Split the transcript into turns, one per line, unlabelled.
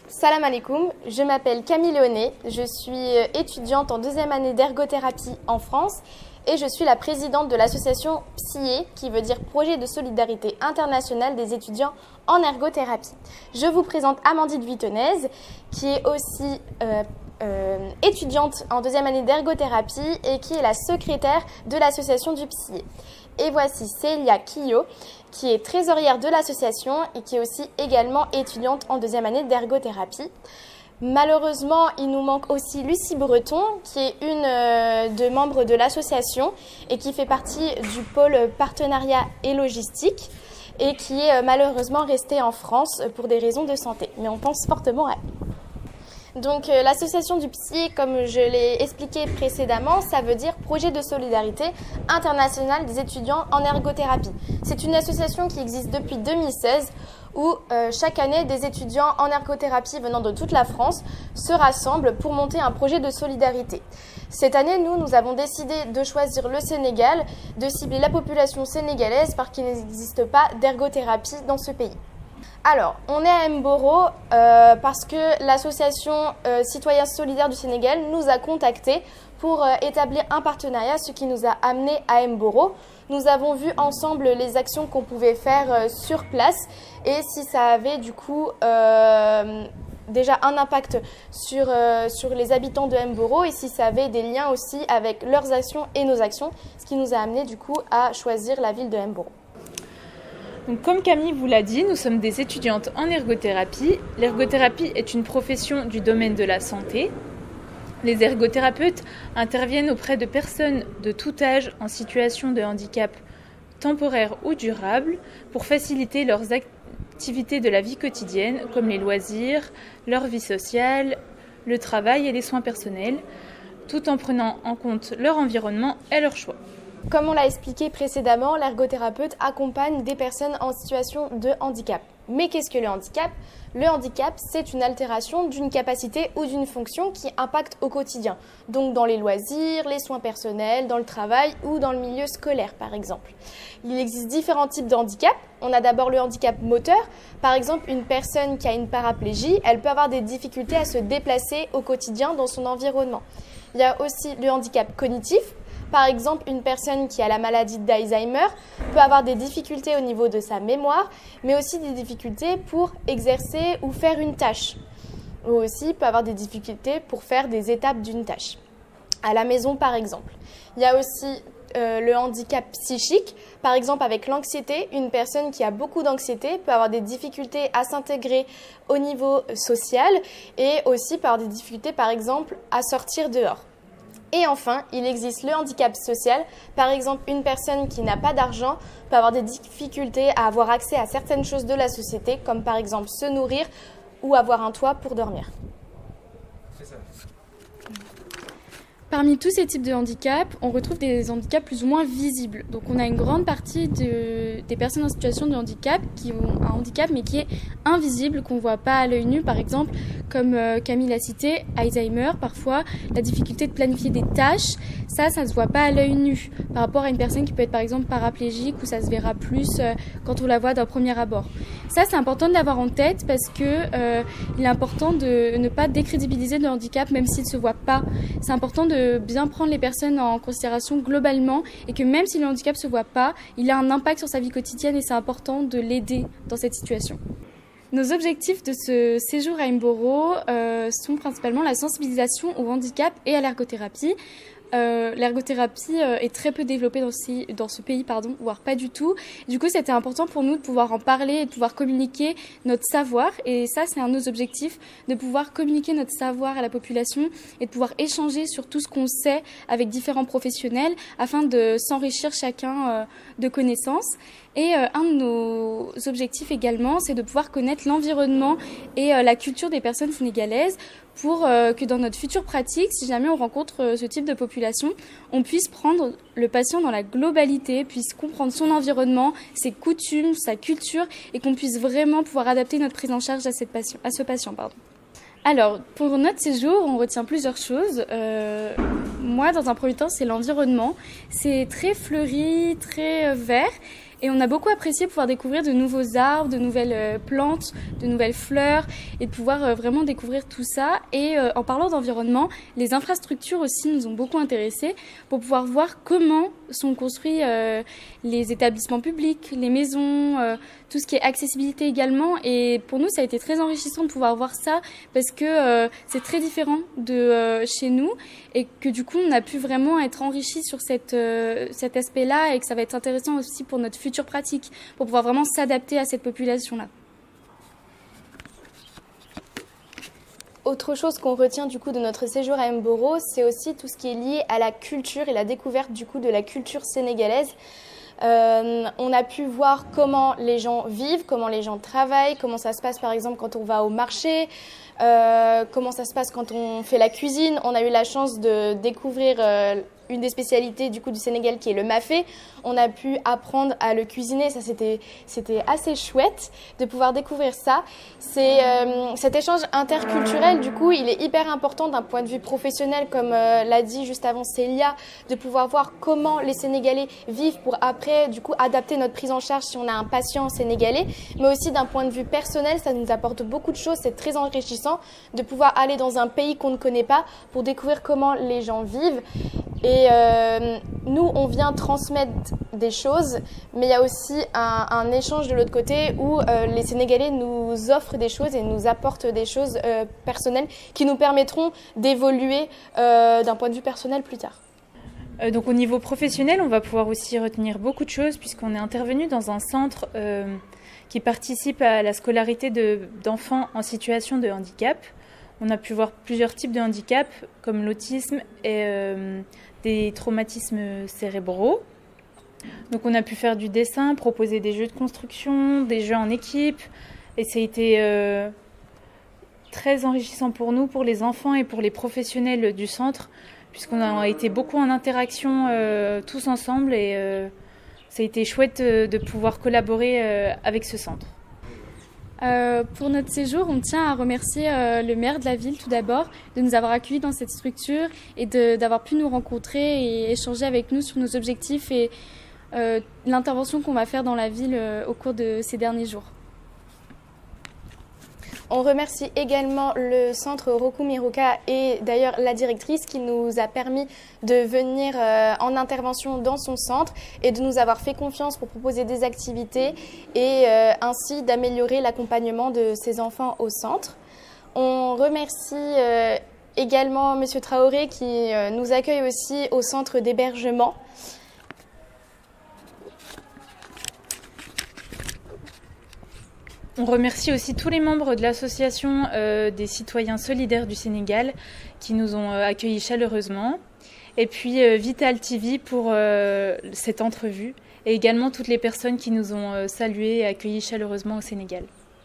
Salam alaikum, je m'appelle Camille Léonet, je suis étudiante en deuxième année d'ergothérapie en France et je suis la présidente de l'association PSIE, qui veut dire Projet de solidarité internationale des étudiants en ergothérapie. Je vous présente Amandine Vittenez, qui est aussi étudiante en deuxième année d'ergothérapie et qui est la secrétaire de l'association du PSIE. Et voici Célia Quillot, qui est trésorière de l'association et qui est aussi également étudiante en deuxième année d'ergothérapie. Malheureusement, il nous manque aussi Lucie Breton, qui est une des membres de l'association et qui fait partie du pôle partenariat et logistique et qui est malheureusement restée en France pour des raisons de santé. Mais on pense fortement à elle. Donc l'association du PSIE, comme je l'ai expliqué précédemment, ça veut dire Projet de solidarité internationale des étudiants en ergothérapie. C'est une association qui existe depuis 2016 où chaque année des étudiants en ergothérapie venant de toute la France se rassemblent pour monter un projet de solidarité. Cette année, nous avons décidé de choisir le Sénégal, de cibler la population sénégalaise parce qu'il n'existe pas d'ergothérapie dans ce pays. Alors, on est à Mboro parce que l'association Citoyens Solidaires du Sénégal nous a contactés pour établir un partenariat, ce qui nous a amenés à Mboro. Nous avons vu ensemble les actions qu'on pouvait faire sur place et si ça avait du coup déjà un impact sur les habitants de Mboro et si ça avait des liens aussi avec leurs actions et nos actions, ce qui nous a amené du coup à choisir la ville de Mboro.
Donc, comme Camille vous l'a dit, nous sommes des étudiantes en ergothérapie. L'ergothérapie est une profession du domaine de la santé. Les ergothérapeutes interviennent auprès de personnes de tout âge en situation de handicap temporaire ou durable pour faciliter leurs activités de la vie quotidienne comme les loisirs, leur vie sociale, le travail et les soins personnels, tout en prenant en compte leur environnement et leurs choix.
Comme on l'a expliqué précédemment, l'ergothérapeute accompagne des personnes en situation de handicap. Mais qu'est-ce que le handicap ? Le handicap, c'est une altération d'une capacité ou d'une fonction qui impacte au quotidien. Donc dans les loisirs, les soins personnels, dans le travail ou dans le milieu scolaire par exemple. Il existe différents types de handicap. On a d'abord le handicap moteur. Par exemple, une personne qui a une paraplégie, elle peut avoir des difficultés à se déplacer au quotidien dans son environnement. Il y a aussi le handicap cognitif. Par exemple, une personne qui a la maladie d'Alzheimer peut avoir des difficultés au niveau de sa mémoire, mais aussi des difficultés pour exercer ou faire une tâche. Ou aussi peut avoir des difficultés pour faire des étapes d'une tâche. À la maison, par exemple. Il y a aussi le handicap psychique. Par exemple, avec l'anxiété, une personne qui a beaucoup d'anxiété peut avoir des difficultés à s'intégrer au niveau social et aussi peut avoir des difficultés, par exemple, à sortir dehors. Et enfin, il existe le handicap social. Par exemple, une personne qui n'a pas d'argent peut avoir des difficultés à avoir accès à certaines choses de la société, comme par exemple se nourrir ou avoir un toit pour dormir.
C'est ça.
Parmi tous ces types de handicaps, on retrouve des handicaps plus ou moins visibles. Donc on a une grande partie des personnes en situation de handicap qui ont un handicap mais qui est invisible, qu'on ne voit pas à l'œil nu, par exemple, comme Camille l'a cité, Alzheimer, parfois, la difficulté de planifier des tâches, ça ne se voit pas à l'œil nu, par rapport à une personne qui peut être par exemple paraplégique où ça se verra plus quand on la voit d'un premier abord. Ça, c'est important de l'avoir en tête parce que il est important de ne pas décrédibiliser le handicap même s'il ne se voit pas. C'est important de bien prendre les personnes en considération globalement et que même si le handicap ne se voit pas, il a un impact sur sa vie quotidienne et c'est important de l'aider dans cette situation. Nos objectifs de ce séjour à Mboro sont principalement la sensibilisation au handicap et à l'ergothérapie. L'ergothérapie est très peu développée dans ce pays, voire pas du tout. Du coup, c'était important pour nous de pouvoir en parler et de pouvoir communiquer notre savoir. Et ça, c'est un de nos objectifs, de pouvoir communiquer notre savoir à la population et de pouvoir échanger sur tout ce qu'on sait avec différents professionnels afin de s'enrichir chacun de connaissances. Et un de nos objectifs également, c'est de pouvoir connaître l'environnement et la culture des personnes sénégalaises pour que dans notre future pratique, si jamais on rencontre ce type de population, on puisse prendre le patient dans la globalité, puisse comprendre son environnement, ses coutumes, sa culture et qu'on puisse vraiment pouvoir adapter notre prise en charge à ce patient. Alors, pour notre séjour, on retient plusieurs choses. Moi, dans un premier temps, c'est l'environnement. C'est très fleuri, très vert. Et on a beaucoup apprécié pouvoir découvrir de nouveaux arbres, de nouvelles plantes, de nouvelles fleurs et de pouvoir vraiment découvrir tout ça. Et en parlant d'environnement, les infrastructures aussi nous ont beaucoup intéressés pour pouvoir voir comment sont construits les établissements publics, les maisons, tout ce qui est accessibilité également. Et pour nous, ça a été très enrichissant de pouvoir voir ça parce que c'est très différent de chez nous et que du coup, on a pu vraiment être enrichis sur cet aspect-là et que ça va être intéressant aussi pour notre future pratique, pour pouvoir vraiment s'adapter à cette population-là.
Autre chose qu'on retient du coup de notre séjour à Mboro, c'est aussi tout ce qui est lié à la culture et la découverte du coup de la culture sénégalaise. On a pu voir comment les gens vivent, comment les gens travaillent, comment ça se passe par exemple quand on va au marché, comment ça se passe quand on fait la cuisine. On a eu la chance de découvrir une des spécialités du coup du Sénégal qui est le mafé. On a pu apprendre à le cuisiner, ça c'était assez chouette de pouvoir découvrir ça. Cet échange interculturel du coup il est hyper important d'un point de vue professionnel comme l'a dit juste avant Célia, de pouvoir voir comment les Sénégalais vivent pour après du coup adapter notre prise en charge si on a un patient sénégalais, mais aussi d'un point de vue personnel ça nous apporte beaucoup de choses, c'est très enrichissant de pouvoir aller dans un pays qu'on ne connaît pas pour découvrir comment les gens vivent. Et nous, on vient transmettre des choses, mais il y a aussi un échange de l'autre côté où les Sénégalais nous offrent des choses et nous apportent des choses personnelles qui nous permettront d'évoluer d'un point de vue personnel plus tard.
Donc au niveau professionnel, on va pouvoir aussi retenir beaucoup de choses puisqu'on est intervenu dans un centre qui participe à la scolarité d'enfants en situation de handicap. On a pu voir plusieurs types de handicap comme l'autisme et des traumatismes cérébraux. Donc on a pu faire du dessin, proposer des jeux de construction, des jeux en équipe. Et ça a été très enrichissant pour nous, pour les enfants et pour les professionnels du centre, puisqu'on a été beaucoup en interaction tous ensemble et ça a été chouette de pouvoir collaborer avec ce centre.
Pour notre séjour, on tient à remercier le maire de la ville tout d'abord de nous avoir accueillis dans cette structure et d'avoir pu nous rencontrer et échanger avec nous sur nos objectifs et l'intervention qu'on va faire dans la ville au cours de ces derniers jours.
On remercie également le centre Roku Miruka et d'ailleurs la directrice qui nous a permis de venir en intervention dans son centre et de nous avoir fait confiance pour proposer des activités et ainsi d'améliorer l'accompagnement de ces enfants au centre. On remercie également M. Traoré qui nous accueille aussi au centre d'hébergement.
On remercie aussi tous les membres de l'association des citoyens solidaires du Sénégal qui nous ont accueillis chaleureusement. Et puis Vital TV pour cette entrevue et également toutes les personnes qui nous ont salués et accueillis chaleureusement au Sénégal.